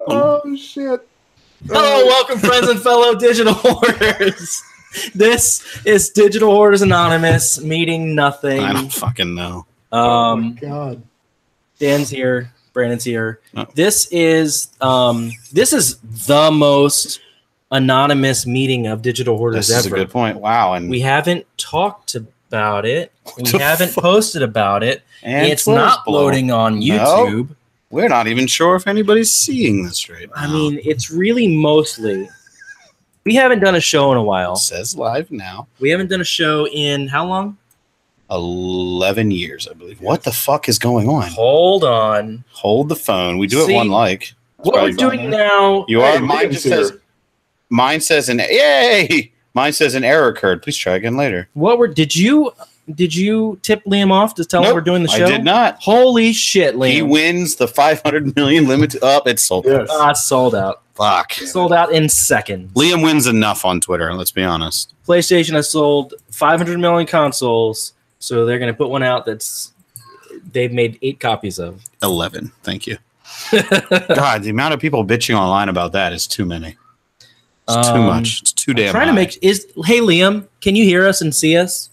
Oh shit! Hello, welcome, friends and fellow digital hoarders. This is Digital Hoarders Anonymous, meeting nothing. I don't fucking know. Oh my god! Dan's here. Brandon's here. Oh. This is the most anonymous meeting of digital hoarders This is a ever. good point. Wow, and We haven't talked about it. We the haven't fuck? posted about it. and It's Twitter's not below. loading on No. YouTube. We're not even sure if anybody's seeing this right now. I mean, it's really mostly. We haven't done a show in a while. It says live now. We haven't done a show in how long? 11 years, I believe. What the fuck is going on? Hold on. Hold the phone. We do it See, one like. What probably we're doing now. You Hey, are. Mine Liam's just says. here. Mine says an yay. Mine says an error occurred. Please try again later. Did you tip Liam off to tell him Nope, we're doing the show? I did not. Holy shit, Liam. He wins the 500 million limit. Up, it's sold. Yes. It's sold out. Fuck. Sold out in seconds. Liam wins enough on Twitter. Let's be honest. PlayStation has sold 500 million consoles, so they're going to put one out they've made 8 copies of. 11. Thank you. God, the amount of people bitching online about that is too many. It's too much. It's too damn. Trying to high. make hey Liam, can you hear us and see us?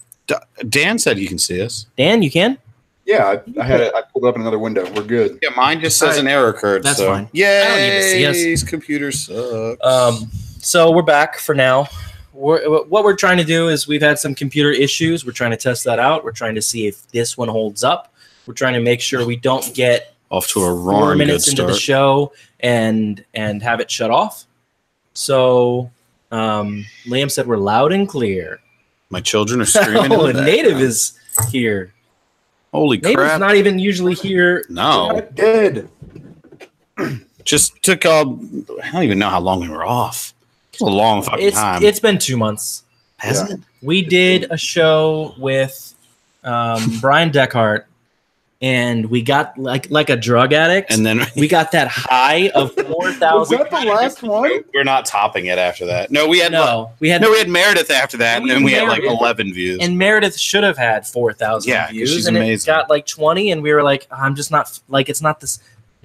Dan said you can see us. Dan, you can? Yeah, I pulled up another window. We're good. Yeah, mine just says an error occurred. That's so. fine. Yay! I don't need to see us. These computers suck. So we're back for now. What we're trying to do is we've had some computer issues. We're trying to test that out. We're trying to see if this one holds up. We're trying to make sure we don't get Off to a 4 roaring good minutes into the start. show and have it shut off. So Liam said we're loud and clear. My children are screaming. Oh, in the Native background. is here. Holy Native's crap! not even usually here. No, Dead. just took I don't even know how long we were off. It's a long fucking time. It's been 2 months. Hasn't it? We did a show with Brian Deckhart, and we got like a drug addict. And then we got that high of 4,000. Was that the last one? we're not topping it after that. No, we had we had Meredith after that, And and then we had like Meredith. 11 views. and Meredith should have had 4,000 Yeah, 'cause views, she's and amazing. it got like 20, and we were like, I'm just not it's not this.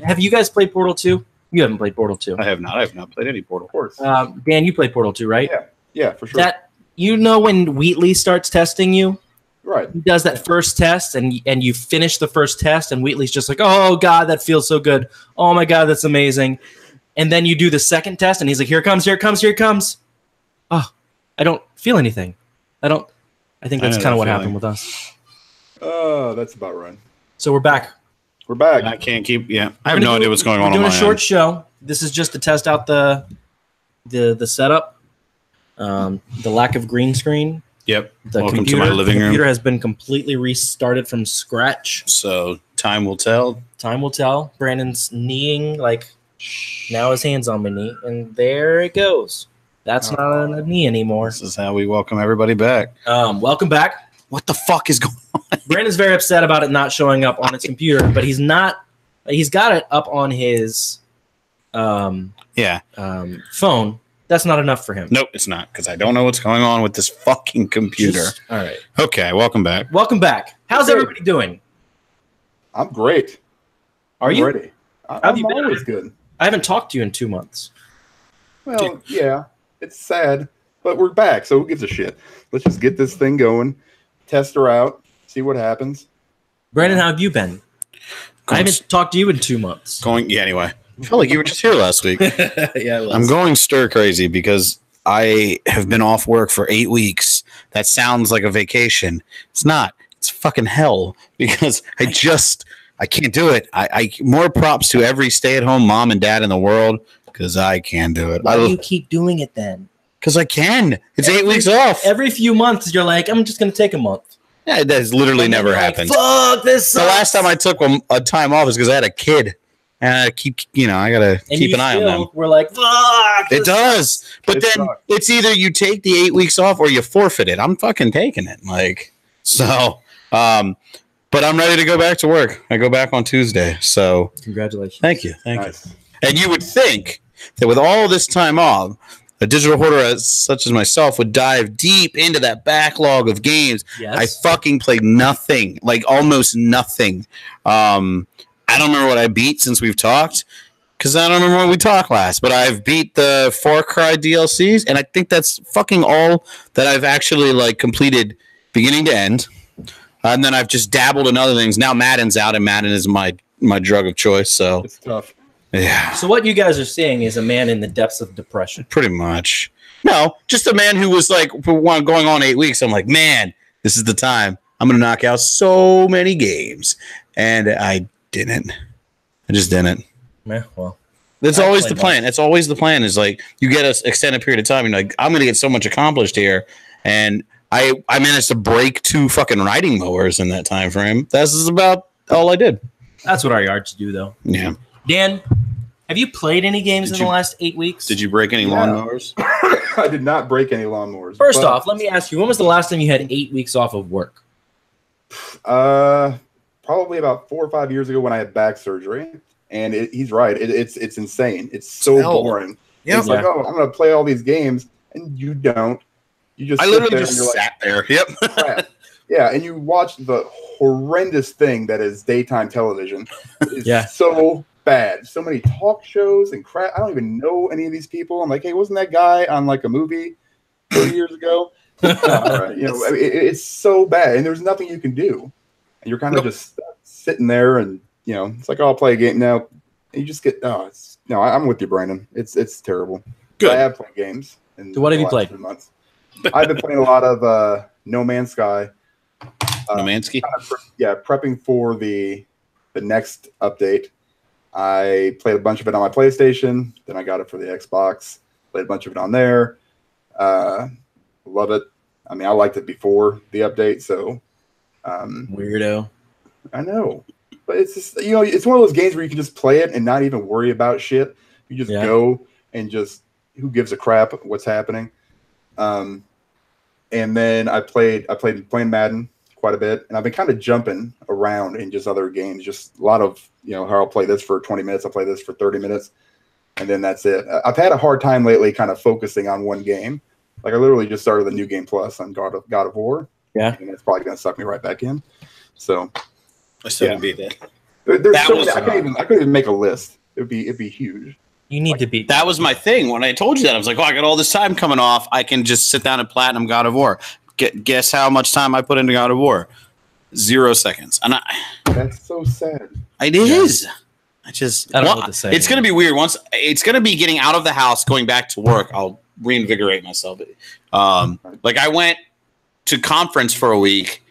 Have you guys played Portal 2? You haven't played Portal 2. I have not played any Portal. Of course. Dan, you played Portal 2, right? Yeah, for sure. That when Wheatley starts testing you, Right. he does that first test, and you finish the first test, and Wheatley's just like, oh god, that feels so good. Oh my god, that's amazing. And then you do the second test, and he's like, here it comes, here it comes, here it comes. Oh, I don't feel anything. I think that's I know kind of that what feeling. happened with us. Oh, that's about right. So we're back. We're back. I can't keep. Yeah, I have We're no gonna idea do- what's going on. We're doing on a my short end. show. This is just to test out the setup, the lack of green screen. Yep. The Welcome computer, to my living the room. computer has been completely restarted from scratch. So time will tell. Time will tell. Brandon's kneeing, like, now his hand's on my knee, and there it goes. That's not a knee anymore. This is how we welcome everybody back. Welcome back. What the fuck is going on? Brandon's very upset about it not showing up on his computer, but he's got it up on his Yeah. phone. That's not enough for him. Nope, it's not because I don't know what's going on with this fucking computer. All right. Okay, welcome back. Welcome back. How's Good. everybody doing? I'm great. Are I'm you? ready? Have I'm you been? always good. I haven't talked to you in 2 months. Well, yeah, it's sad, but we're back, so who gives a shit? Let's just get this thing going, test her out, see what happens. Brandon, how have you been? I haven't talked to you in 2 months. Yeah, anyway. I felt like you were just here last week. Yeah, I'm going stir crazy because I have been off work for 8 weeks. That sounds like a vacation. It's not. It's fucking hell because I can't do it. I more props to every stay-at-home mom and dad in the world because I can do it. Why do you keep doing it then? Because I can. It's 8 weeks off. Every few months, you're like, I'm just going to take a month. Yeah, that has literally And then never you're like, happened. Fuck, this The sucks. last time I took a time off is because I had a kid. And I keep, I got to And keep you an eye on them. still We're like, fuck. It does. But It then sucks. it's either you take the 8 weeks off or you forfeit it. I'm fucking taking it. But I'm ready to go back to work. I go back on Tuesday. So Congratulations. thank you. Nice. And you would think that with all this time off, a digital hoarder such as myself would dive deep into that backlog of games. Yes. I fucking played nothing, like almost nothing. I don't remember what I beat since we've talked. because I don't remember when we talked last, but I've beat the Far Cry DLCs, and I think that's fucking all that I've actually like completed beginning to end. And then I've just dabbled in other things. Now Madden's out, and Madden is my drug of choice. So It's tough. yeah, So what you guys are seeing is a man in the depths of depression. pretty much. No, just a man who was like going on 8 weeks. I'm like, man, this is the time. I'm gonna knock out so many games, and I didn't. I just didn't. Yeah, well, That's I always played the plan. That's always the plan. Is like you get an extended period of time. You're like, I'm gonna get so much accomplished here, and I managed to break 2 fucking riding mowers in that time frame. This is about all I did. that's what our yards do, though. Yeah. Dan, have you played any games Did in you- the last 8 weeks? Did you break any Yeah. lawnmowers? I did not break any lawnmowers. First but, off, let me ask you, when was the last time you had 8 weeks off of work? probably about 4 or 5 years ago when I had back surgery, and he's right. It's insane. It's so Hell. boring. Yep. It's like, oh, I'm gonna play all these games, and you don't. You just I sit literally there just and you're sat there. Yep. like, crap. Yeah, and you watch the horrendous thing that is daytime television. It's Yeah. so bad. So many talk shows and crap. I don't even know any of these people. I'm like, hey, wasn't that guy on like a movie 30 years ago? All right. You know, I mean, it's so bad, and there's nothing you can do. And you're kind of just sitting there, and you know, it's like, oh, I'll play a game now. And you just get I'm with you, Brandon. It's terrible. Good. I have played games. So what have the you last played? 3 months. I've been playing a lot of No Man's Sky. Nomansky. Prepping for the next update. I played a bunch of it on my PlayStation. Then I got it for the Xbox. Played a bunch of it on there. Love it. I mean, I liked it before the update, so Weirdo. I know. But it's just, you know, it's one of those games where you can just play it and not even worry about shit. You just go and just, who gives a crap what's happening. And then I played playing Madden quite a bit, and I've been kind of jumping around in just other games, just a lot of, you know, how I'll play this for 20 minutes, I'll play this for 30 minutes, and then that's it. I've had a hard time lately kind of focusing on one game. Like I literally just started the New Game Plus on God of War. Yeah. And it's probably going to suck me right back in. So I still didn't beat that. there's That so was, many, I couldn't even make a list. It'd be huge. You need to beat That was my thing. When I told you that, I was like, oh, I got all this time coming off. I can just sit down and platinum God of War. Guess how much time I put into God of War? 0 seconds. And That's so sad. it is. I I don't know what to say. It's going to be weird. Once it's going to be getting out of the house, going back to work, I'll reinvigorate myself. Like I went to conference for a week.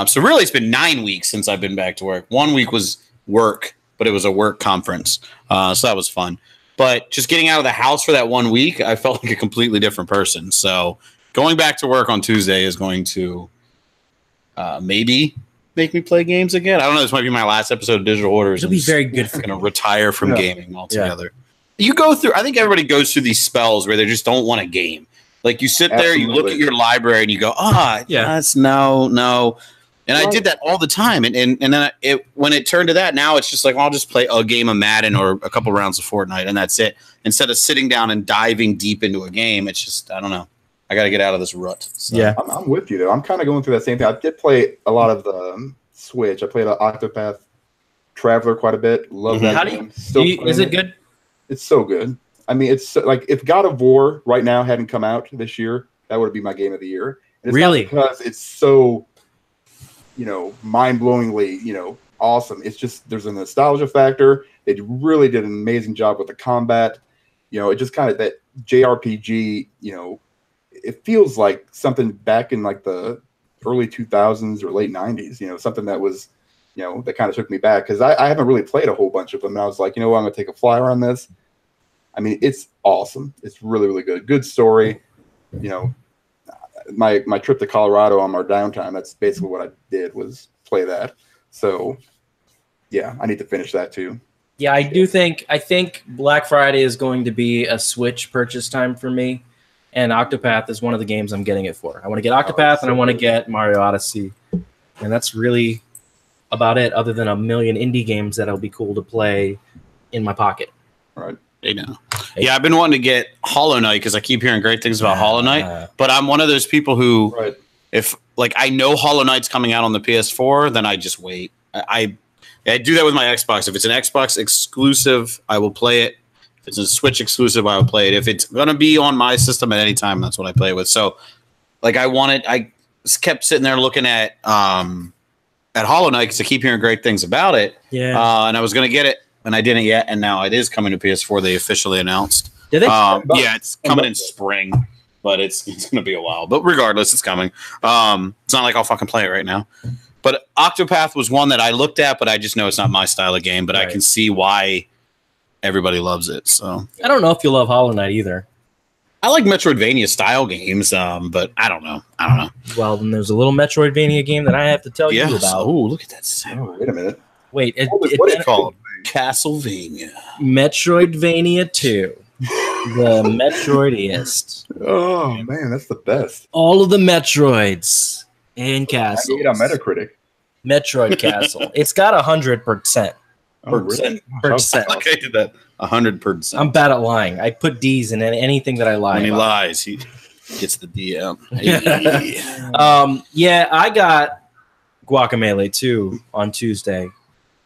So really it's been 9 weeks since I've been back to work. 1 week was work, but it was a work conference. So that was fun. But just getting out of the house for that 1 week, I felt like a completely different person. So going back to work on Tuesday is going to maybe make me play games again. I don't know. This might be my last episode of Digital Orders. It'll be very good for I'm going to retire from Yeah. gaming altogether. You go through, I think everybody goes through these spells where they just don't want a game. Like you sit there, you look at your library and you go, that's no. And I did that all the time. And then when it turned to that, now it's just like, well, I'll just play a game of Madden or a couple rounds of Fortnite and that's it. Instead of sitting down and diving deep into a game, it's just, I don't know. I got to get out of this rut. So. Yeah. I'm with you though. I'm kind of going through that same thing. I did play a lot of the Switch. I played Octopath Traveler quite a bit. Love that How do game. you, Still is playing it good? It's so good. I mean, it's like if God of War right now hadn't come out this year, that would be my game of the year. And it's Really? not because it's so, you know, mind-blowingly, you know, awesome. It's just there's a nostalgia factor. They really did an amazing job with the combat. You know, it just kind of that JRPG, you know, it feels like something back in like the early 2000s or late 90s, you know, something that was, you know, that kind of took me back because I haven't really played a whole bunch of them. And I was like, you know what, I'm going to take a flyer on this. I mean, it's awesome. It's really, really good. Good story. You know, my trip to Colorado on our downtime, that's basically what I did was play that. So, yeah, I need to finish that too. Yeah, I think Black Friday is going to be a Switch purchase time for me, and Octopath is one of the games I'm getting it for. I want to get Octopath and I want to get Mario Odyssey, and that's really about it. Other than a million indie games that'll be cool to play in my pocket. Right. You know. Yeah, I've been wanting to get Hollow Knight because I keep hearing great things about Hollow Knight, but I'm one of those people who, Right. if like I know Hollow Knight's coming out on the PS4, then I just wait. I do that with my Xbox. If it's an Xbox exclusive, I will play it. If it's a Switch exclusive, I will play it. If it's gonna be on my system at any time, that's what I play with. So, like, I kept sitting there looking at Hollow Knight because I keep hearing great things about it. Yeah. And I was gonna get it, and I didn't yet, and now it is coming to PS4. They officially announced. Did they? Yeah, it's coming in spring, but it's gonna be a while. But regardless, it's coming. It's not like I'll fucking play it right now. But Octopath was one that I looked at, but I just know it's not my style of game. But right. I can see why everybody loves it. So I don't know if you love Hollow Knight either. I like Metroidvania style games, but I don't know. Well, then there's a little Metroidvania game that I have to tell you about. Oh, look at that sound. Oh, wait a minute. Wait, what is it called? Castlevania. Metroidvania 2. The Metroidist. Oh, man, that's the best. All of the Metroids and castles. I on Metacritic. Metroid Castle. It's got 100%. Oh, really? Percent. Like I did that 100%. I'm bad at lying. I put D's in anything that I lie When he about. lies, he gets the DM. Yeah, I got Guacamelee 2 on Tuesday.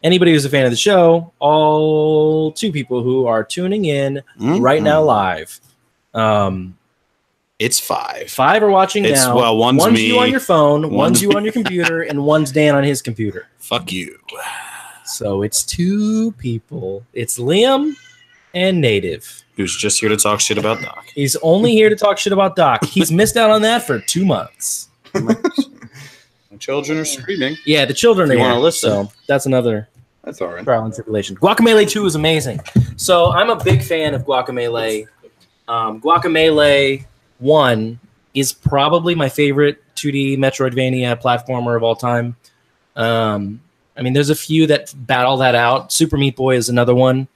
Anybody who's a fan of the show, all 2 people who are tuning in right now live. It's 5. 5 are watching now. Well, one's me, you on your phone, one's you on your computer, and one's Dan on his computer. Fuck you. So it's 2 people. It's Liam and Native. Who's just here to talk shit about Doc. He's only here to talk shit about Doc. He's missed out on that for 2 months. My children are screaming. Yeah, the children are want to here, listen. so that's another That's all right. trial and tribulation. Guacamelee 2 is amazing. So I'm a big fan of Guacamelee. Guacamelee 1 is probably my favorite 2D Metroidvania platformer of all time. I mean, there's a few that battle that out. Super Meat Boy is another one.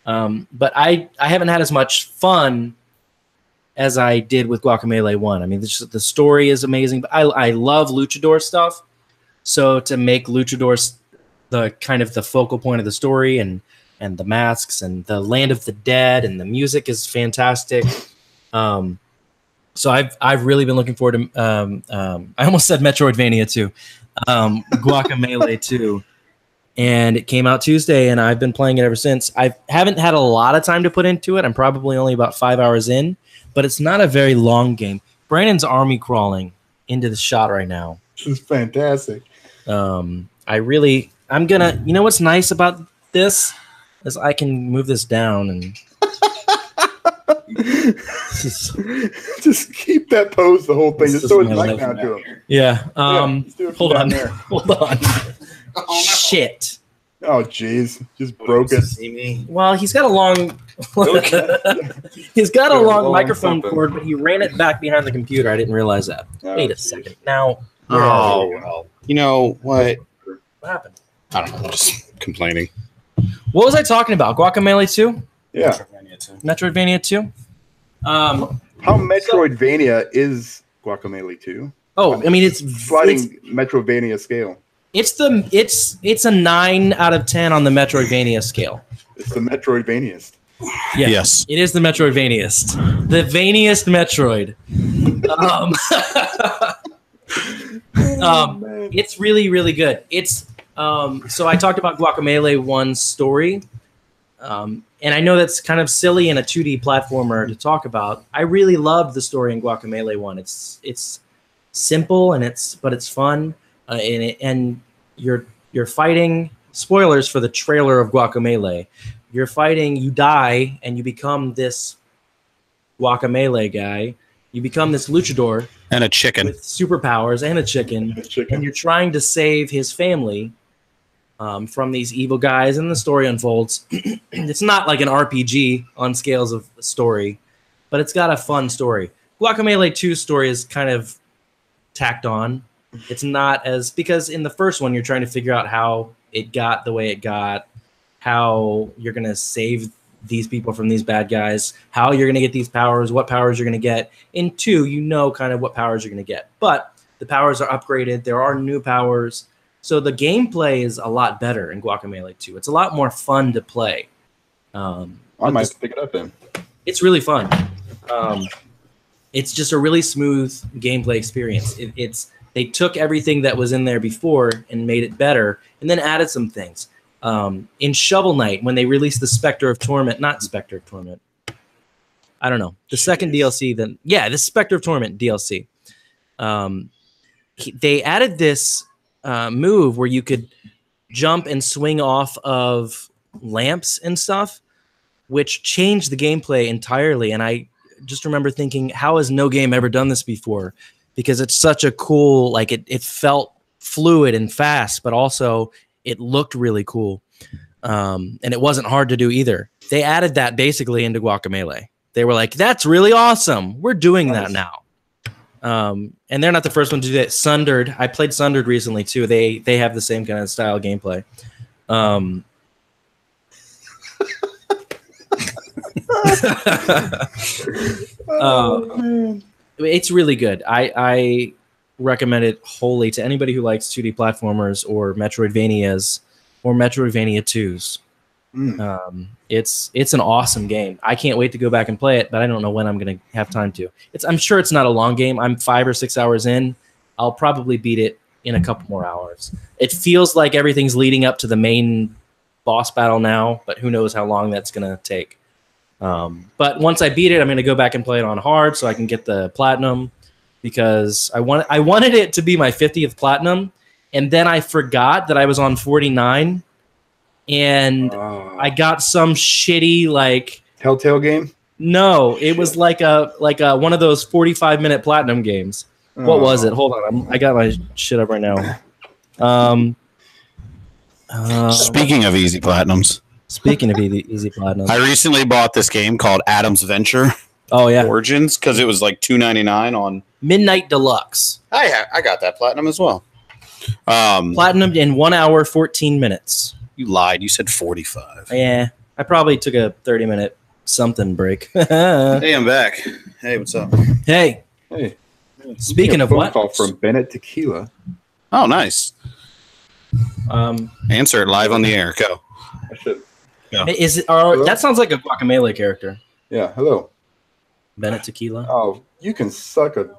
But I haven't had as much fun as I did with Guacamelee 1. I mean, the story is amazing. But I love luchador stuff. So to make luchadors the kind of the focal point of the story and the masks and the Land of the Dead and the music is fantastic. So I've really been looking forward to I almost said Metroidvania 2. Guacamelee 2. And it came out Tuesday, and I've been playing it ever since. I haven't had a lot of time to put into it. I'm probably only about 5 hours in, but it's not a very long game. Brandon's army crawling into the shot right now. This is fantastic. I'm gonna. You know what's nice about this is I can move this down and just keep that pose the whole thing. Just throw his mic down to him. Yeah. Hold on. There. Hold on. Oh, no. Shit. Oh, jeez. Just broke it. See me. Well, he's got a long he's got a long microphone cord, but he ran it back behind the computer. I didn't realize that. Oh, Wait a second. Now Oh, well. You know what? what happened? I don't know. I'm just complaining. What was I talking about? Guacamelee 2? Yeah. Metroidvania 2? How Metroidvania is Guacamelee 2? Oh, I mean it's Sliding Metroidvania scale. it's a 9 out of 10 on the Metroidvania scale. It's the Metroidvaniest. Yeah, Yes. it is the Metroidvaniest. The vaniest Metroid. It's really, really good. It's so I talked about Guacamelee 1's story. And I know that's kind of silly in a 2D platformer to talk about. I really loved the story in Guacamelee 1. It's simple but it's fun. And you're fighting. Spoilers for the trailer of Guacamelee. You're fighting. You die, and you become this Guacamelee guy. You become this luchador And a chicken. with superpowers and a chicken, and you're trying to save his family from these evil guys. And the story unfolds. It's not like an RPG on scales of story, but it's got a fun story. Guacamelee 2's story is kind of tacked on. It's not as, because in the first one, you're trying to figure out how it got the way it got, how you're going to save these people from these bad guys, how you're going to get these powers, what powers you're going to get. In 2, you know kind of what powers you're going to get. But the powers are upgraded. There are new powers. So the gameplay is a lot better in Guacamelee 2. It's a lot more fun to play. I might pick it up then. It's really fun. It's just a really smooth gameplay experience. They took everything that was in there before and made it better, and then added some things. In Shovel Knight, when they released the Spectre of Torment, not Spectre of Torment, I don't know, the second DLC, then the Spectre of Torment DLC. They added this move where you could jump and swing off of lamps and stuff, which changed the gameplay entirely. And I just remember thinking, how has no game ever done this before? Because it's such a cool, like it felt fluid and fast, but also it looked really cool. And it wasn't hard to do either. They added that basically into Guacamelee. They were like, that's really awesome. We're doing that now. And they're not the first one to do that. Sundered. I played Sundered recently too. They have the same kind of style gameplay. It's really good. I recommend it wholly to anybody who likes 2D platformers or Metroidvanias or Metroidvania 2s. It's an awesome game. I can't wait to go back and play it, but I don't know when I'm going to have time to. I'm sure it's not a long game. I'm 5 or 6 hours in. I'll probably beat it in a couple more hours. It feels like everything's leading up to the main boss battle now, but who knows how long that's going to take. But once I beat it, I'm going to go back and play it on hard so I can get the platinum, because I wanted it to be my 50th platinum, and then I forgot that I was on 49. And I got some shitty like Telltale game. No, it was like a one of those 45-minute platinum games. What was it? Hold on, I got my shit up right now. Speaking of easy platinums, easy platinums, I recently bought this game called Adam's Venture. Oh yeah, Origins, because it was like $2.99 on Midnight Deluxe. I got that platinum as well. Platinum in 1 hour 14 minutes. You lied. You said 45. Yeah, I probably took a 30-minute something break. Hey, I'm back. Hey, what's up? Hey. Speaking of what? Call from Bennett Tequila. Oh, nice. Answer it live on the air. Go. I should. Yeah. Is it? That sounds like a Guacamelee character. Yeah. Hello. Bennett Tequila. Oh, you can suck a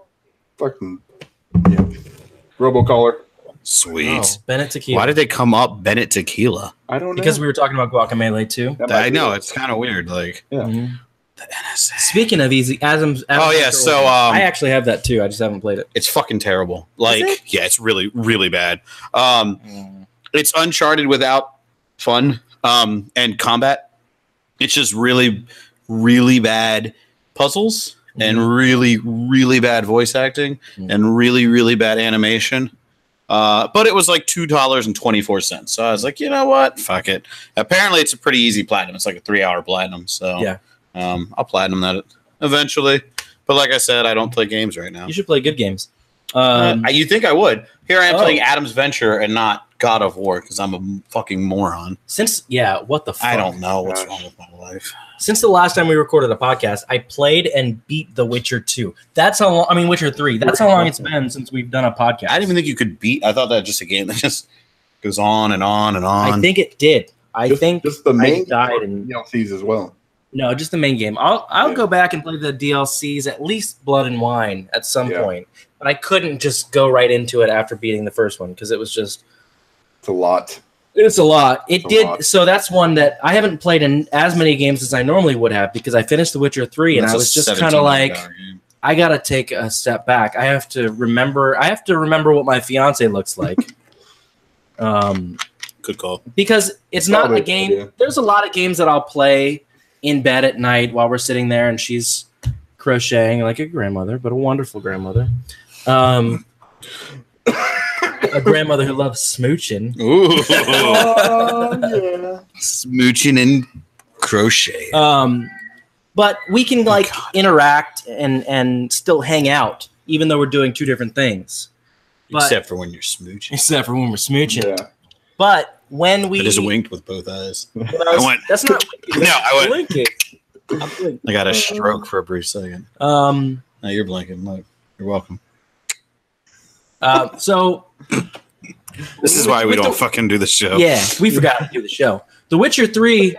fucking robocaller. Sweet. Oh, Bennett Tequila. Why did they come up Bennett Tequila? I don't know. Because we were talking about Guacamelee too. I know, it's kind of weird. Like, yeah. Mm-hmm. The NSA. Speaking of easy, Adam's oh yeah, so I actually have that too. I just haven't played it. It's fucking terrible. Like, yeah, it's really, really bad. It's Uncharted without fun and combat. It's just really, really bad puzzles and really, really bad voice acting and really, really bad animation. But it was like $2.24. So I was like, you know what? Fuck it. Apparently it's a pretty easy platinum. It's like a 3-hour platinum. So yeah, I'll platinum that eventually. But like I said, I don't play games right now. you should play good games. You think I would? Here I am playing Adam's Venture and not God of War because I'm a fucking moron. What the fuck? I don't know what's wrong with my life. Since the last time we recorded a podcast, I played and beat The Witcher 2. That's how long. I mean, Witcher 3. That's how long it's been since we've done a podcast. I didn't even think you could beat. I thought that was just a game that just goes on and on and on. I think it did. I think just the main died and DLCs as well. No, just the main game. I'll go back and play the DLCs, at least Blood and Wine, at some point. But I couldn't just go right into it after beating the first one because it was just. It's a lot. It's a lot. It did. So that's one that I haven't played in as many games as I normally would have because I finished The Witcher 3 and I was just kind of like, I got to take a step back. I have to remember what my fiance looks like. Good call. Because it's not a game. Yeah. There's a lot of games that I'll play in bed at night while we're sitting there and she's crocheting like a grandmother, but a wonderful grandmother. A grandmother who loves smooching. Ooh. Yeah. Smooching and crochet. But we can interact and still hang out, even though we're doing two different things. Except for when you're smooching. Except for when we're smooching. Yeah. But when we... I just winked with both eyes. That's not... No, I went... Blinking. I got a stroke for a brief second. No, you're blinking. Look, you're welcome. So this is why we don't fucking do the show. Yeah, we forgot to do the show. The Witcher 3,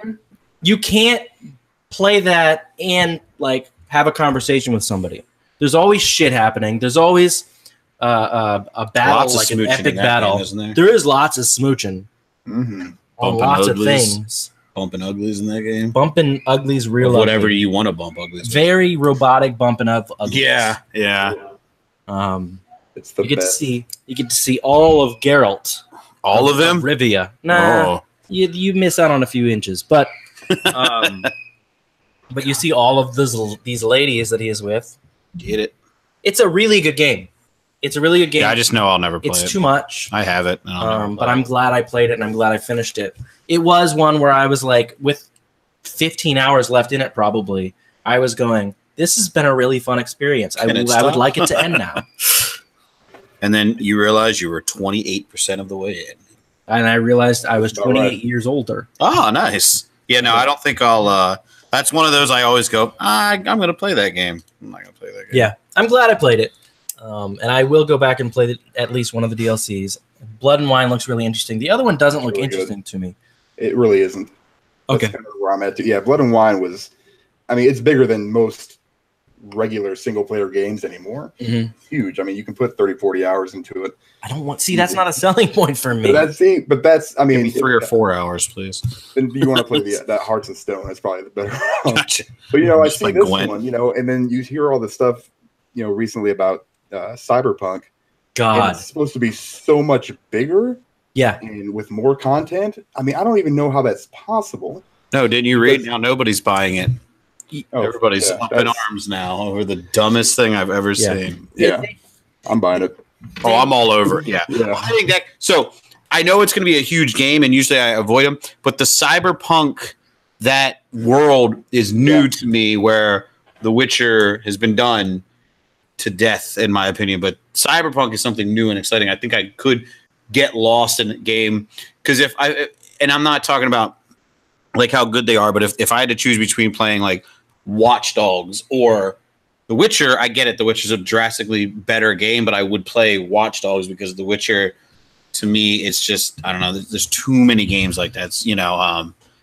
you can't play that and have a conversation with somebody. There's always shit happening. There's always a battle, like an epic battle. Game, there is lots of smooching. Mm-hmm. on Bumping lots of uglies. things. Bumping uglies in that game. Bumping uglies, real Or whatever ugly. you want to bump uglies. Very robotic bumping up uglies. Yeah. It's the You get best. to see all of Geralt. All of them? Rivia. Nah. Oh. You miss out on a few inches, but but you see all of these ladies that he is with. Get it? It's a really good game. It's a really good game. Yeah, I just know I'll never play it's it. too much. I have it. And I'll never But play I'm it. glad I played it and I'm glad I finished it. It was one where I was like, with 15 hours left in it, probably, I was going, this has been a really fun experience. I Can it would stop? like it to end now. And then you realize you were 28% of the way in. And I realized I was About 28 right. years older. Oh, nice. Yeah, no, I don't think I'll. That's one of those I always go, I'm going to play that game. I'm not going to play that game. Yeah, I'm glad I played it. And I will go back and play at least one of the DLCs. Blood and Wine looks really interesting. The other one doesn't look Really good. interesting to me. It really isn't. That's Okay. kind of where I'm at. Yeah, Blood and Wine was. I mean, it's bigger than most regular single player games anymore. Mhm. It's huge. I mean, you can put 30, 40 hours into it. I don't want. See, that's not a selling point for me. But that's. I Give mean, me 3 or 4 hours, please. Then you want to play that Hearts of Stone? That's probably the better round. Gotcha. But I Just see like this Gwent. one, and then you hear all the stuff, recently about Cyberpunk. And God. it's supposed to be so much bigger Yeah. and with more content. I mean, I don't even know how that's possible. No, didn't you read? Now nobody's buying it. Oh, Everybody's yeah, up in that's- arms now over the dumbest thing I've ever Yeah. seen. Yeah, I'm buying it. Oh, I'm all over it. Yeah. Yeah. I think that. So I know it's going to be a huge game, and usually I avoid them. But the Cyberpunk, that world is new Yeah. to me, where The Witcher has been done to death, in my opinion. But Cyberpunk is something new and exciting. I think I could get lost in the game because and I'm not talking about like how good they are, but if I had to choose between playing like Watch Dogs or The Witcher, I get it. The Witcher's a drastically better game, but I would play Watch Dogs because The Witcher, to me, it's just, I don't know. There's too many games like that.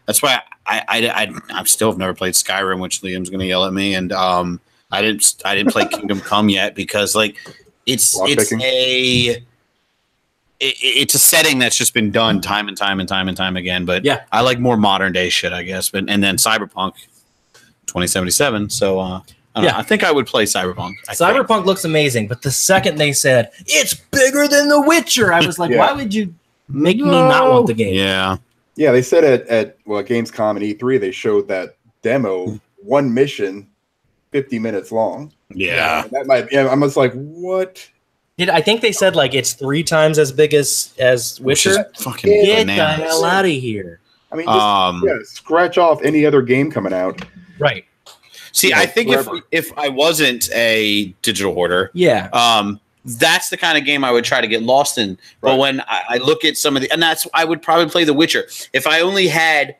That's why I still have never played Skyrim, which Liam's going to yell at me, and I didn't play Kingdom Come yet because like it's a setting that's just been done time and time and time and time again. But Yeah. I like more modern day shit, I guess. But and then Cyberpunk 2077. So I don't know. I think I would play Cyberpunk. I think. Cyberpunk looks amazing, but the second they said it's bigger than The Witcher, I was like, Yeah. why would you make me not want the game? Yeah. Yeah, they said at Gamescom and E3 they showed that demo, one mission, 50 minutes long. Yeah. And that might. Yeah, I'm just like, what? I think they said like it's 3 times as big as Which is Witcher. fucking Get the bananas. hell out of here! I mean, just, scratch off any other game coming out. Right? See, Yeah, I think forever. if I wasn't a digital hoarder, Yeah. that's the kind of game I would try to get lost in. But Right. when I look at some of I would probably play The Witcher. If I only had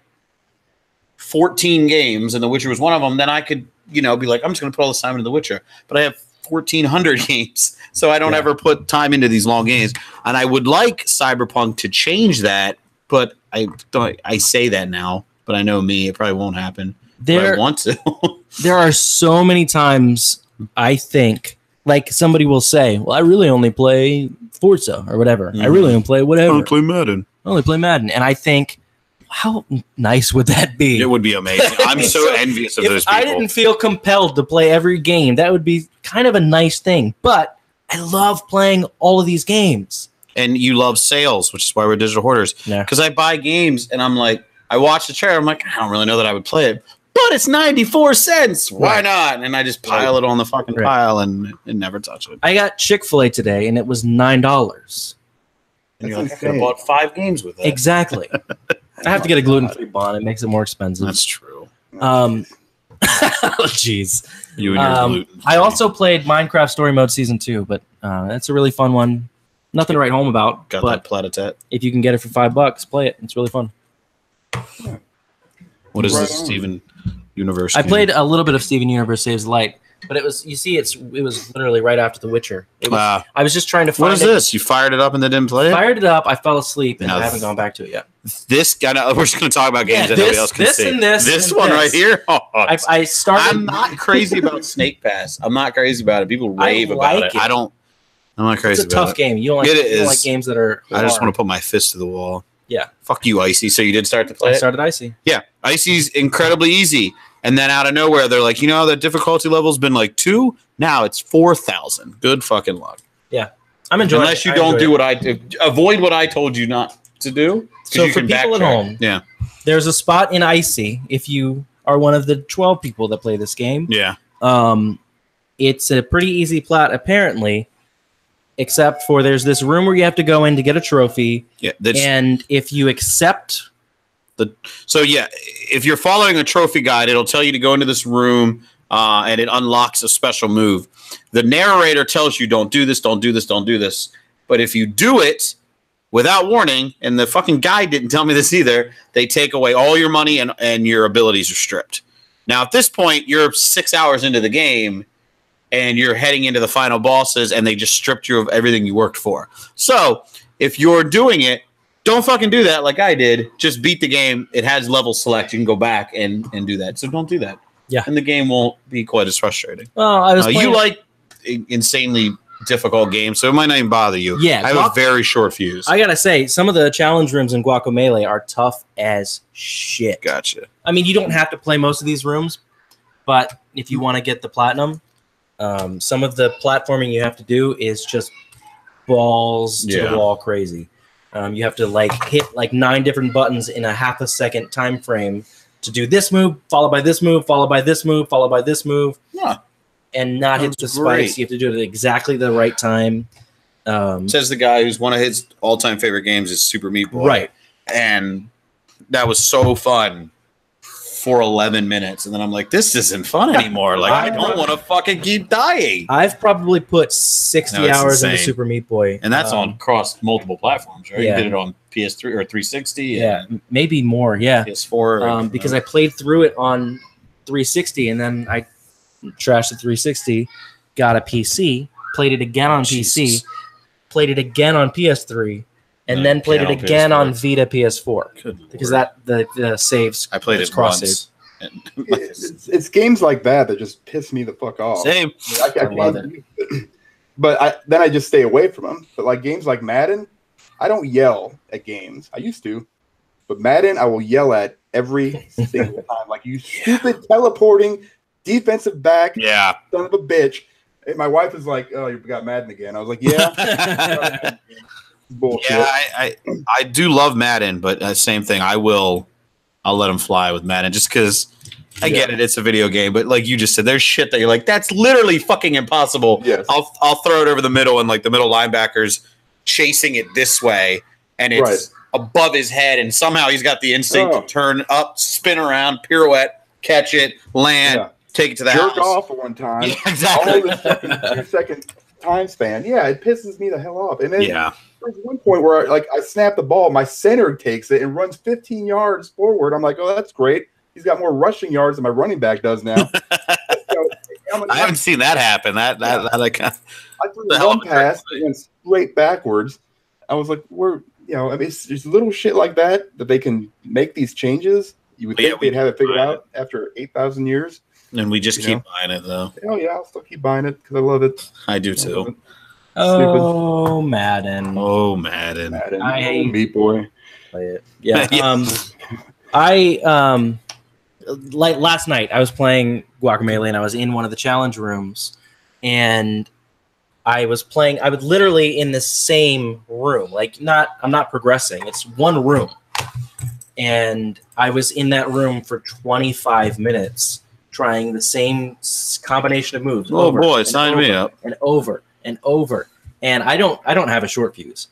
14 games and The Witcher was one of them, then I could, be like, I'm just going to put all this time into The Witcher. But I have 1,400 games, so I don't ever put time into these long games. And I would like Cyberpunk to change that, but I say that now, but I know me, it probably won't happen. But I want to. There are so many times I think, like somebody will say, well, I really only play Forza or whatever. I really only play whatever. play Madden. I only play Madden. And I think, how nice would that be? It would be amazing. I'm so envious of if those people. I didn't feel compelled to play every game, that would be kind of a nice thing. But I love playing all of these games. And you love sales, which is why we're digital hoarders. Yeah. Because I buy games and I'm like, I watch the trailer. I'm like, I don't really know that I would play it, but it's 94 cents. Why Right. not? And I just pile it on the fucking Right. pile and never touch it. I got Chick-fil-A today, and it was $9. And you're That's like, I could have insane. bought 5 games with it. Exactly. I have to get a gluten-free bun. It makes it more expensive. That's true. Oh, jeez. You and your gluten. I also played Minecraft Story Mode Season 2, but that's a really fun one. Nothing to write home about, got but that Platatet. if you can get it for $5, play it. It's really fun. What is Right this, on. Steven Universe? I game? played a little bit of Steven Universe Saves Light, but it was literally right after The Witcher. It was, I was just trying to find What is it. this? You fired it up and then didn't play it? Fired it up. I fell asleep, and No, I haven't gone back to it yet. This guy. We're just going to talk about games Yeah, that nobody this- else can this see. and this This and one this. right here. Oh, I started. I'm not crazy about Snake Pass. I'm not crazy about it. People rave about like it. it. I'm not It's crazy a about tough it. game. You don't like, It you don't like is. games that are. I just hard. want to put my fist to the wall. Yeah. Fuck you, Icy. So you did start to play I it? started Icy. Yeah. Icy's incredibly easy. And then out of nowhere, they're like, you know how the difficulty level's been like 2? Now it's 4,000. Good fucking luck. I'm enjoying Unless it. you I don't enjoy do it. what I do. Avoid what I told you not to do. 'Cause So you for can people at backtrack. home- Yeah. There's a spot in Icy if you are one of the 12 people that play this game. Yeah. It's a pretty easy plot, apparently, except for there's this room where you have to go in to get a trophy, Yeah. That's, and if you accept, so, yeah, if you're following a trophy guide, it'll tell you to go into this room and it unlocks a special move. The narrator tells you, don't do this, don't do this, don't do this. But if you do it without warning, and the fucking guide didn't tell me this either, they take away all your money and your abilities are stripped. Now, at this point, you're 6 hours into the game, and you're heading into the final bosses, and they just stripped you of everything you worked for. So, if you're doing it, don't fucking do that like I did. Just beat the game. It has level select. You can go back and do that. So don't do that. Yeah. And the game won't be quite as frustrating. well, I was playing, You like insanely difficult games, so it might not even bother you. Yeah, I have a very short fuse. I gotta say, some of the challenge rooms in Guacamelee are tough as shit. Gotcha. I mean, you don't have to play most of these rooms, but if you want to get the platinum, some of the platforming you have to do is just balls to the wall crazy. You have to hit 9 different buttons in a half a second time frame to do this move, followed by this move, followed by this move, followed by this move, and not hit the Sounds great. spikes. You have to do it at exactly the right time. Says the guy who's one of his all-time favorite games is Super Meat Boy. Right. And that was so fun for 11 minutes. And then I'm like, this isn't fun anymore. Like, I don't want to fucking keep dying. I've probably put 60 No, it's hours into insane. Super Meat Boy. And that's on across multiple platforms, right? yeah. You did it on PS3 or 360 Yeah, and maybe more. Yeah. PS4. Because I played through it on 360 and then I trashed the 360, got a PC, played it again on PC, played it again on PS3, and then played it again on Vita PS4 because the saves. I played it's it cross once. It's games like that just piss me the fuck off. Same. I love it. But then I just stay away from them. But like games like Madden, I don't yell at games. I used to. But Madden, I will yell at every single time. Like, you stupid teleporting defensive back, Yeah. son of a bitch. And my wife is like, oh, you got Madden again. I was like, yeah. Bullshit. Yeah, I do love Madden, but same thing. I'll let him fly with Madden just because I get it. It's a video game, but like you just said, there's shit that you're like, that's literally fucking impossible. Yes. I'll throw it over the middle, and like the middle linebacker's chasing it this way, and it's above his head, and somehow he's got the instinct to turn up, spin around, pirouette, catch it, land, take it to the Jerk house. off for one time. Yeah, exactly. All this fucking 2-second time span. Yeah, it pisses me the hell off. And then there's one point where I snap the ball, my center takes it and runs 15 yards forward. I'm like, oh, that's great. He's got more rushing yards than my running back does now. I haven't seen that happen. That I threw one pass and went straight backwards. I was like, it's little shit like that they can make these changes. You would think they'd have it figured out after 8,000 years. And we just keep buying it, though. Oh, yeah, I'll still keep buying it because I love it. I do, too. Oh, Madden. Oh, Madden. I Meat Boy. Play it. Yeah. Like last night, I was playing Guacamelee and I was in one of the challenge rooms, and I was literally in the same room. I'm not progressing. It's one room. And I was in that room for 25 minutes trying the same combination of moves. Oh boy, sign me up. And over and over. And I don't have a short fuse.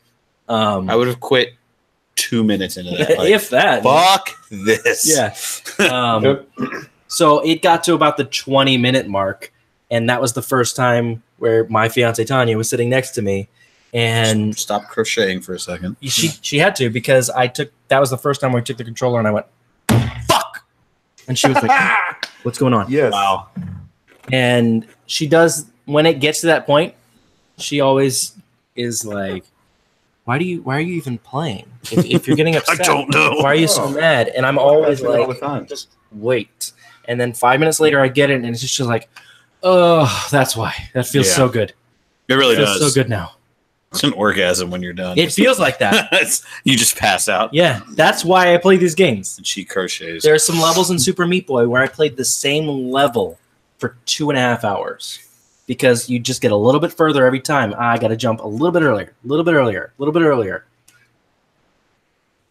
I would have quit 2 minutes into that. Like, if that. Fuck this. Yeah. So it got to about the 20-minute mark, and that was the first time where my fiance Tanya was sitting next to me, and stop crocheting for a second. She had to, because that was the first time where I took the controller and I went, fuck, and she was like, what's going on? Yes. Wow. And she does, when it gets to that point, she always is like, why are you even playing? If you're getting upset, I don't know. Why are you so mad? And I'm always all the like, time. just wait. And then 5 minutes later, I get it, and it's just like, oh, that's why. That feels so good. It really It feels does. so good now. It's an orgasm when you're done. It feels like that. You just pass out. Yeah, that's why I play these games. And she crochets. There are some levels in Super Meat Boy where I played the same level for 2.5 hours because you just get a little bit further every time. I got to jump a little bit earlier, a little bit earlier, a little bit earlier.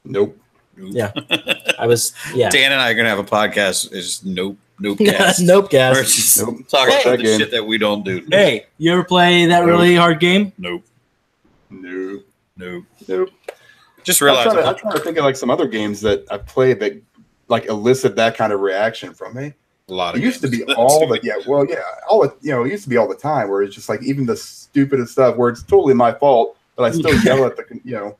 Nope. Yeah, I was. Yeah, Dan and I are gonna have a podcast. Is nope gas. Nope, gas. We're just Nope. talking Hey. about the shit that we don't do. Hey, you ever play that really hard game? Nope. Nope. Nope. Nope. Just I'm realize. trying to think of like some other games that I've played that like elicit that kind of reaction from me. a lot It of used to be games. all the all the, it used to be all the time where it's just like even the stupidest stuff where it's totally my fault, but I still yell at the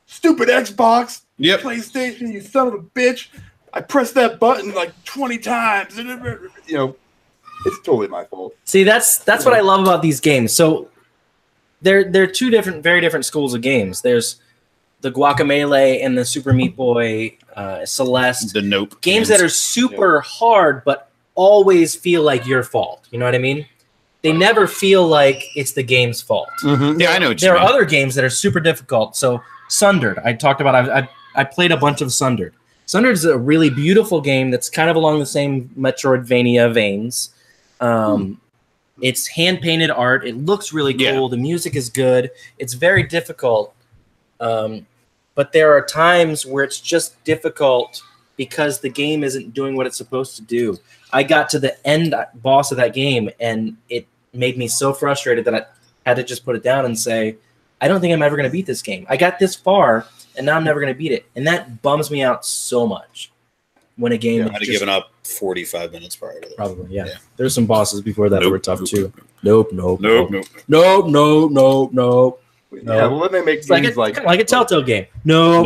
stupid Xbox, Yep. PlayStation, you son of a bitch. I pressed that button like 20 times. It's totally my fault. See, that's what I love about these games. So they're two very different schools of games. There's the Guacamelee and the Super Meat Boy, Celeste. The nope Games that are super hard, but always feel like your fault. You know what I mean? They never feel like it's the game's fault. Mhm. Yeah, I know what you There are mean. other games that are super difficult. So Sundered, I talked about. I played a bunch of Sundered. Sundered is a really beautiful game that's kind of along the same Metroidvania veins. It's hand painted art. It looks really cool. Yeah. The music is good. It's very difficult. But there are times where it's just difficult because the game isn't doing what it's supposed to do. I got to the end boss of that game, and it made me so frustrated that I had to just put it down and say, I don't think I'm ever going to beat this game. I got this far, and now I'm never going to beat it. And that bums me out so much when a game I is had just, given up 45 minutes prior to that. Probably, yeah. Yeah. There's some bosses before that that Nope, were tough nope, too. nope. Nope. Nope. Yeah, well, then they make It's like games like a Telltale game. No.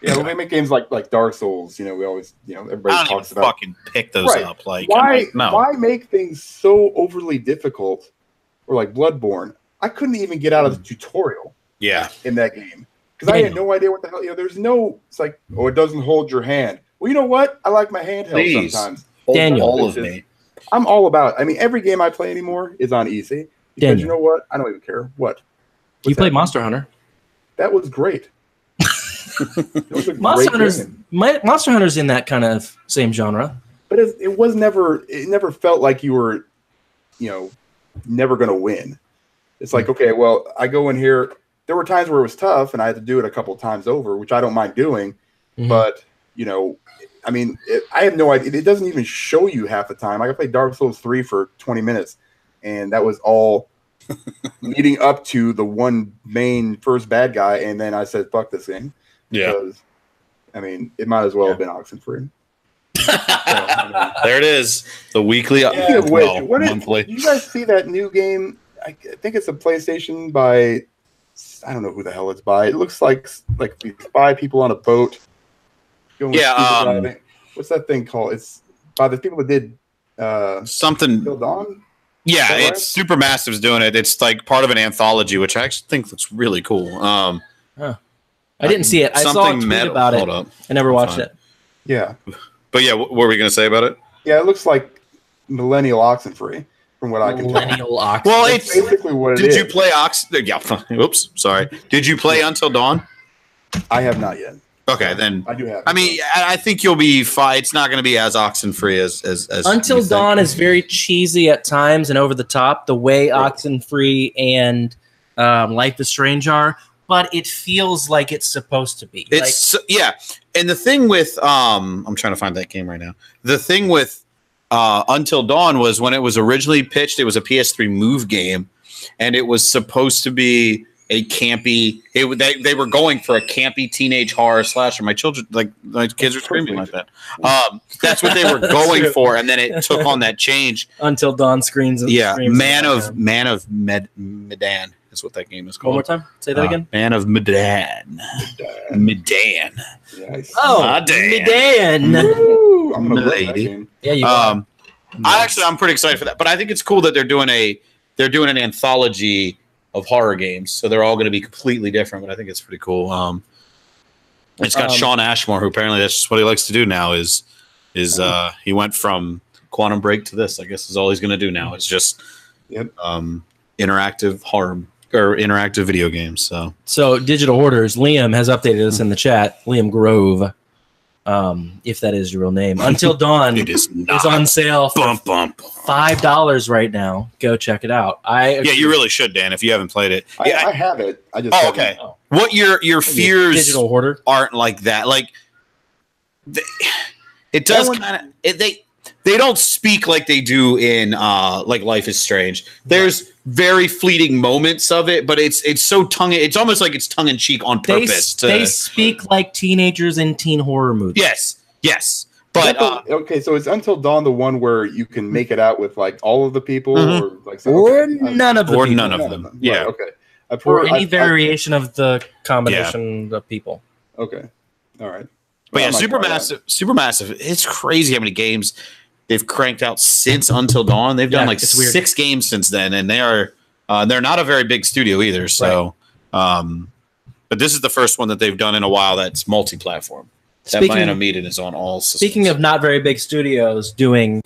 Yeah, well, they make games like Dark Souls. We always, everybody I don't talks even about. fucking pick those Right. up. Like, Why? I'm like, no. Why make things so overly difficult, or like Bloodborne? I couldn't even get out of the tutorial Yeah. in that game because I had no idea what the hell. There's no. It's like, oh, it doesn't hold your hand. Well, you know what? I like my handheld Please. sometimes. Daniel. All of me. I'm all about. I mean, every game I play anymore is on easy because Daniel. you know what? I don't even care what. You What's played that? Monster Hunter. That was great. It was a Monster great Hunter's game. Monster Hunter's in that kind of same genre. But it was never. It never felt like you were, never going to win. It's like, okay, well, I go in here. There were times where it was tough, and I had to do it a couple of times over, which I don't mind doing. Mhm. But I mean, I have no idea. It doesn't even show you half the time. I played Dark Souls 3 for 20 minutes, and that was all leading up to the one main first bad guy, and then I said, "Fuck this thing." Yeah. Because, I mean, it might as well have been Oxenfree. There it is. The weekly. Speaking of which, no, what monthly. did you guys see that new game? I think it's a PlayStation by, I don't know who the hell it's by. It looks like these 5 people on a boat. Going Yeah, scuba diving. What's that thing called? It's by the people that did Something. Till Dawn. Yeah, Is that right? it's Supermassive's doing it. It's like part of an anthology, which I actually think looks really cool. I didn't see it. I saw a Something tweet metal- about it. hold up. I never watched Fine. it. Yeah, But yeah, what were we going to say about it? yeah. It looks like Millennial Oxenfree, from what I can tell. Millennial Ox. Well, That's basically what it Did is. you play Ox? Yeah. Oops. Sorry. Did you play Until Dawn? I have not yet. Okay, then. I do have. I mean, I think you'll be fine. It's not going to be as Oxenfree as Until you think. Dawn is very cheesy at times and over the top, the way Right. Oxenfree and Life is Strange are, but it feels like it's supposed to be. It's yeah, and the thing with I'm trying to find that game right now. The thing with Until Dawn was when it was originally pitched, it was a PS3 Move game, and it was supposed to be a campy. They were going for a campy teenage horror slasher. My children, my kids are screaming like that. That's what they were going true. for, and then it took on that change. Until Dawn screens. And Yeah, screams Man in the of background. Medan is what that game is One called. more time. Say that again. Man of Medan. Medan. Yes. Oh, Medan. Medan. Woo! I'm gonna love that Lady. game. Yeah, you are. I'm pretty excited for that. But I think it's cool that they're doing an anthology of horror games. So they're all going to be completely different. But I think it's pretty cool. It's got Sean Ashmore, who apparently that's just what he likes to do now. Is he went from Quantum Break to this? I guess is all he's going to do now. It's just Yep. interactive horror or interactive video games. So Digital Hoarders, Liam has updated us in the chat. Liam Grove, if that is your real name. Until Dawn it is not. on sale for Bump, bump. $5 right now. Go check it out. Yeah, you really should, Dan, if you haven't played it. I Yeah, have it. I just oh, haven't- okay. What your fears Digital Hoarder. aren't like that. Like it does kind of they don't speak like they do in like Life is Strange. There's very fleeting moments of it, but it's so it's almost like it's tongue in cheek on purpose. They speak like teenagers in teen horror movies. Yes. But okay, so it's Until Dawn the one where you can make it out with like all of the people, or like some, Or okay. none of the or people. none of them. Yeah. Right, okay. I've Or heard- any I- variation of the combination of people. Okay. All right. But yeah, I might try that. Supermassive. It's crazy how many games they've cranked out since Until Dawn. They've done Yeah, like it's weird. 6 games since then, and they're not a very big studio either. So, but this is the first one that they've done in a while that's multi-platform. That Speaking- Bionic Meat is on all systems. Speaking of not very big studios doing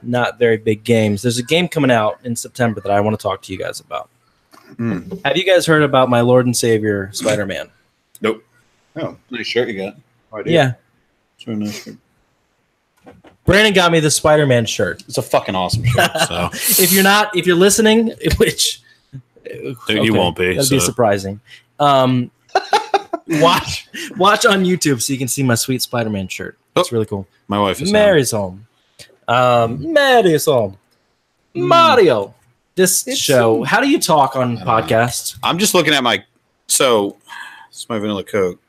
not very big games, there's a game coming out in September that I want to talk to you guys about. Mm. Have you guys heard about my Lord and Savior Spider-Man? Nope. Oh, Nice shirt you got. I do. Yeah. It's a nice shirt. Brandon got me the Spider-Man shirt. It's a fucking awesome shirt. So If you're listening, which you won't be. That'd be so. surprising. Watch on YouTube so you can see my sweet Spider-Man shirt. It's really cool. My wife is Mary's home. Mary's home. Mario. This show. How do you talk on podcasts? I'm just looking at my. So, this is my vanilla Coke.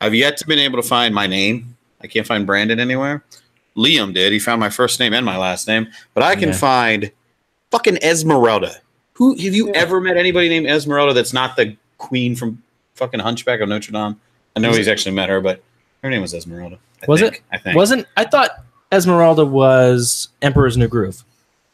I've yet to been able to find my name. I can't find Brandon anywhere. Liam did. He found my first name and my last name, but I can Yeah. find fucking Esmeralda. Who have you ever met anybody named Esmeralda that's not the queen from fucking Hunchback of Notre Dame? I know he's actually met her, but her name was Esmeralda. I think. I thought Esmeralda was Emperor's New Groove.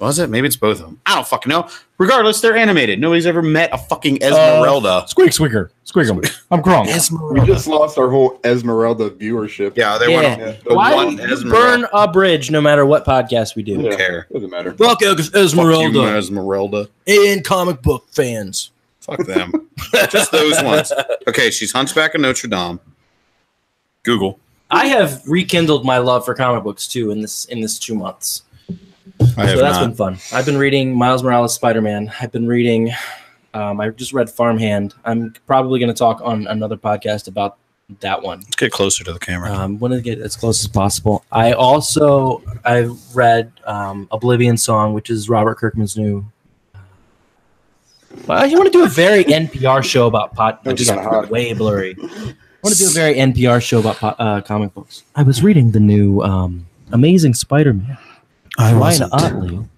Was it? Maybe it's both of them. I don't fucking know. Regardless, they're animated. Nobody's ever met a fucking Esmeralda. Squeak Squeaker. I'm Gronk. We just lost our whole Esmeralda viewership. Yeah, they Yeah. went the Why one would you Esmeralda. burn a bridge no matter what podcast we do? Who care? Doesn't matter. Fuck Fuck you, Esmeralda Esmeralda. and comic book fans. Fuck them. Just those ones. Okay, she's Hunchback of Notre Dame. Google. I have rekindled my love for comic books too in this 2 months. I have So that's not. been fun. I've been reading Miles Morales Spider-Man. I've been reading I just read Farmhand. I'm probably going to talk on another podcast about that one. Let's get closer to the camera. Want to get as close as possible. I've read Oblivion Song, which is Robert Kirkman's new. Well, you want to do a very NPR show about That's just kinda hot. way blurry. I want to do a very NPR show about comic books. I was reading the new Amazing Spider-Man. Ryan Otley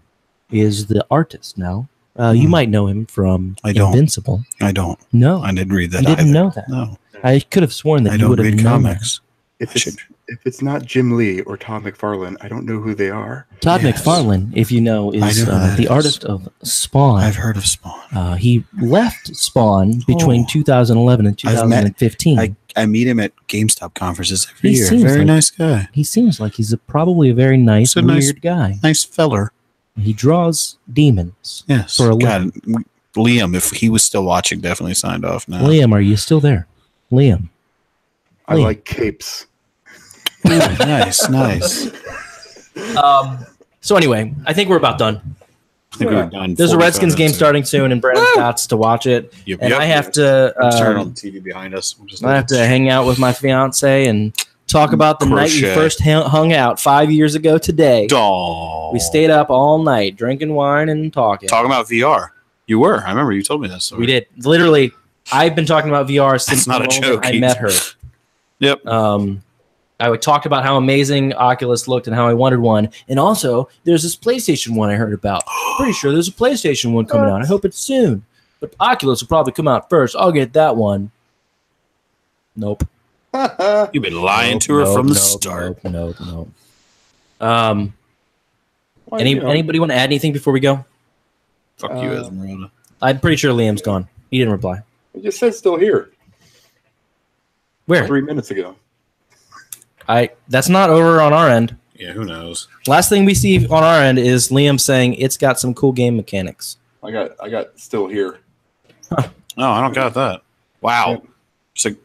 is the artist now. You might know him from I don't. Invincible. I don't. No, I didn't read I that. didn't either. know that. No, I could have sworn that I you don't would have read known comics. If it's not Jim Lee or Todd McFarlane, I don't know who they are. that. Todd Yes. McFarlane, if you know, is I know who that the is. artist of Spawn. I've heard of Spawn. He left Spawn between Oh. 2011 and I've met- 2015. I meet him at GameStop conferences every He year. seems Very like- nice guy. He seems like he's probably a very nice, He's a weird nice- guy. Nice feller. He draws demons. Yes. For a God, Liam, if he was still watching, definitely signed off now. Liam, are you still there? Liam. I Lee. like capes. Ooh, nice, nice. So anyway, I think we're about done. I think we're done. There's a 45 Redskins game minutes in. starting soon, and Brandon Scott's to watch it. Yep, And yep. I have to. Let's turn on the TV behind us. We'll just I have to hang out with my fiance and talk about the night we Crochet. first hung out 5 years ago today. Doll. We stayed up all night drinking wine and talking. talking about VR. You were. I remember you told me that story. We did. Literally, I've been talking about VR since not the a moment joke, I Keith. met her. Yep. I talked about how amazing Oculus looked and how I wanted one. And also, there's this PlayStation one I heard about. Pretty sure there's a PlayStation one coming out. I hope it's soon. But Oculus will probably come out first. I'll get that one. Nope. You've been lying to her from the start. Nope. Well, you know, Anybody want to add anything before we go? Fuck you, Esmeralda. I'm pretty sure Liam's gone. He didn't reply. it just says still here Where? 3 minutes ago. That's not over on our end. Yeah, who knows? Last thing we see on our end is Liam saying it's got some cool game mechanics. I got still here. No, I don't got that. Wow. Yep. It's like,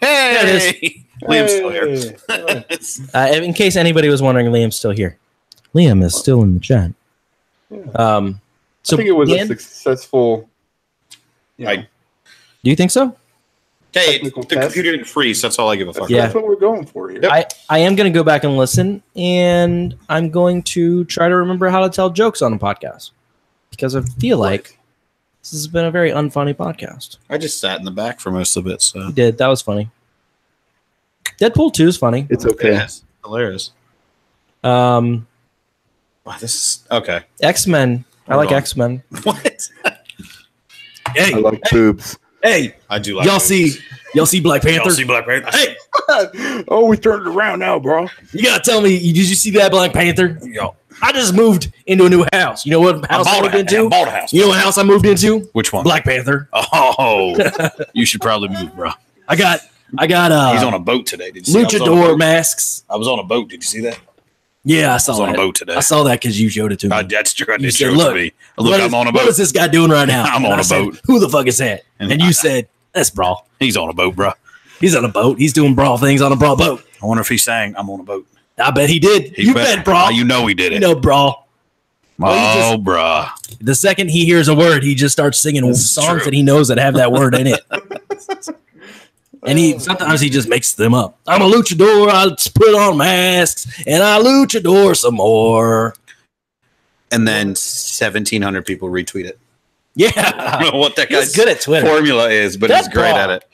hey, Liam's still here. In case anybody was wondering, Liam's still here. Liam is still in the chat. Yeah. So I think it was Dan, a successful. You know, I- do you think so? Hey, Technical the test. computer didn't freeze. That's all I give a fuck. Yeah. That's what we're going for here. I am going to go back and listen, and I'm going to try to remember how to tell jokes on a podcast because I feel like this has been a very unfunny podcast. I just sat in the back for most of it, so You did. That was funny. Deadpool 2 is funny. It's okay. It's hilarious. Um, Wow, this is okay. X-Men. I Hold like on. X-Men. What? Hey, I like boobs. hey, I do like y'all those. see Black Panther? Y'all see Black Panther? Hey, Oh, we turned it around now, bro. you gotta tell me, did you see that Black Panther? Yo, I just moved into a new house. You know what house I moved into? bought a house. You know what house I moved into? Which one? Black Panther. Oh, you should probably move, bro. I got He's on a boat today. Did you see? I was on a luchador boat. masks. I was on a boat. Did you see that? Yeah, I I saw was on that. a boat today. I saw that because you showed it to me. That's true. I You did said, show it "Look, to me. Look, I'm on a What boat. is this guy doing right now? I'm And on I a said, boat. Who the fuck is that? And And you said, that's Brawl. He's on a boat, bro. He's on a boat. He's doing Brawl things on a Brawl boat. I wonder if he sang "I'm on a boat." I bet he did. He You bet, Brawl. You know he did You it. know Brawl. Oh, bruh. The second he hears a word, he just starts singing This is songs true. that he knows that have that word in it. And sometimes he just makes them up. I'm a luchador. I put on masks and I luchador some more. And then 1,700 people retweet it. I Yeah, don't know what that he's guy's good at Twitter. formula is, but That's he's great Brawl. at it.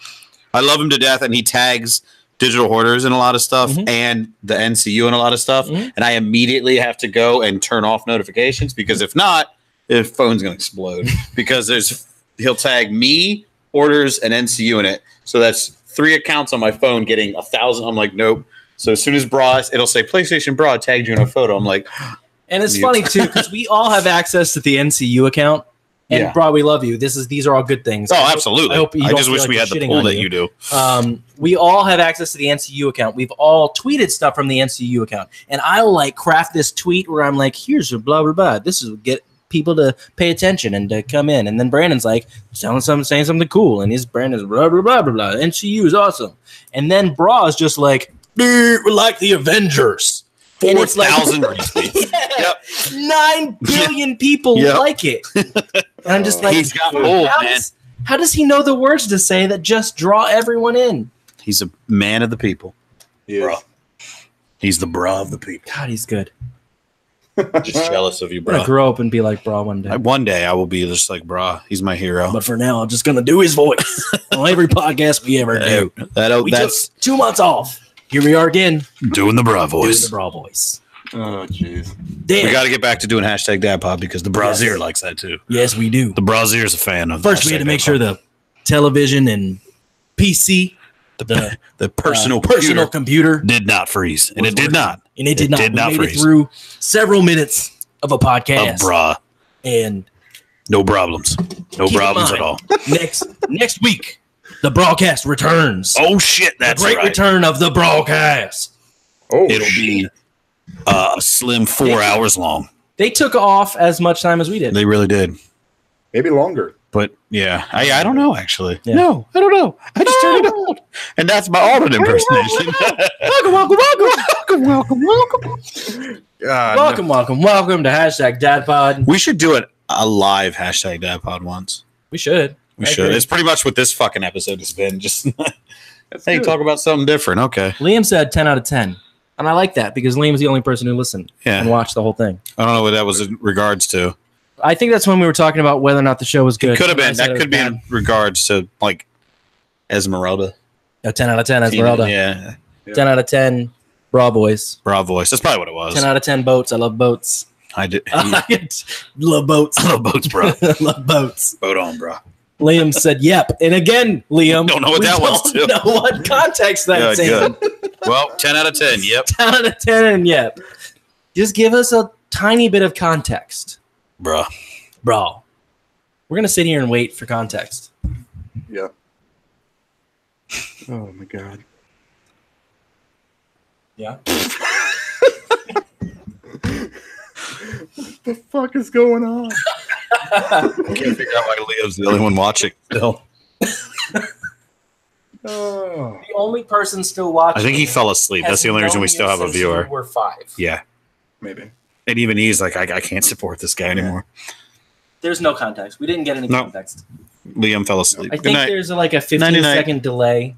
I love him to death, and he tags Digital Hoarders in a lot of stuff Mhm. and the NCU in a lot of stuff. Mhm. And I immediately have to go and turn off notifications because if not, the phone's going to explode. Because he'll tag me, Orders, and NCU in it. So that's 3 accounts on my phone getting 1,000. I'm like, nope. So as soon as it'll say PlayStation Bra tagged you in a photo. I'm like, And it's Mute. funny too because we all have access to the NCU account. And Yeah. Bro, we love you. These are all good things. oh, I hope- absolutely. I hope you I don't just feel wish like we we're had the shitting pull on that you. you do. We all have access to the NCU account. We've all tweeted stuff from the NCU account, and I'll like craft this tweet where I'm like, "Here's a blah blah blah. This is get people to pay attention and to come in." And then Brandon's like, saying something cool, and his Brandon's blah blah blah blah blah. NCU is awesome. And then Bra is just like, "We're like the Avengers." And it's like- 4,000 retweets. Yeah. 9 billion people Yep. like it. And I'm just like, He's got pull, how, man. how does he know the words to say that just draw everyone in? He's a man of the people. Yes. Bro. He's the bra of the people. God, he's good. Just jealous of you, I'm gonna bro. grow up and be like Bra one day. One day I will be just like bra. He's my hero. But for now, I'm just gonna do his voice on every podcast we ever do. We That's took 2 months off. Here we are again, doing the bra doing the voice. Bra voice. Oh, jeez. Damn. We got to get back to doing hashtag dad pod because the brazier Yes. likes that too. Yes, we do. The brazier's a fan of. First, we had to make sure the television and PC, the personal personal computer computer, did not freeze, and was it did working. not. and it did not. Did We not made freeze. it through several minutes of a podcast, A bra, and no problems, no Keep in problems mind, at all. next week, the broadcast returns. Oh shit, that's the great right. return of the broadcast. Oh, It'll be a slim 4 hours long. They took off as much time as we did. They really did. maybe longer. But yeah, I don't know actually. Yeah. No, I don't know. I just turned it on, and that's my Alden impersonation. God, Welcome to hashtag DadPod. we should do a live hashtag dad pod once. We should. We I should. agree. It's pretty much what this fucking episode has been. Just That's hey, good. talk about something different. Okay. Liam said 10 out of 10. And I like that because Liam's the only person who listened and Yeah. watched the whole thing. I don't know what that was in regards to. I think that's when we were talking about whether or not the show was good. Could have And I been. said it That was could be bad. in regards to like Esmeralda. A 10 out of 10 Esmeralda. Yeah. 10 out of 10 Bra Boys. Bra voice. That's probably what it was. 10 out of 10 boats. I love boats. I did. Love boats. I love boats, bro. Love boats. Boat on, bro. Liam said, yep. And again, Liam. Don't know what we that was, don't too. know what context that's in. Good. Well, 10 out of 10. Yep. 10 out of 10 and yep. Just give us a tiny bit of context. Bro. Bro. We're going to sit here and wait for context. Yeah. Oh my god. Yeah. What the fuck is going on? I can't figure out why Liam's the only one watching still. Oh. The only person still watching. I think he fell asleep. That's the only reason we still have a viewer. We're 5. Yeah. Maybe. And even he's like, I can't support this guy anymore. There's no context. We didn't get any context. Liam fell asleep. I Good think night. there's like a 15-second delay,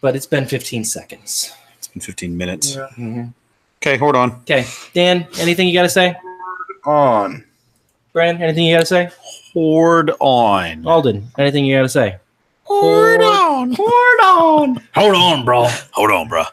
but it's been 15 seconds. It's been 15 minutes. Yeah. Mm-hmm. Okay, hold on. Okay, Dan, anything you got to say? On. Brian, anything you got to say? Hold on. Alden, anything you got to say? Hold on. Hold on. Hold on, bro. Hold on, bro.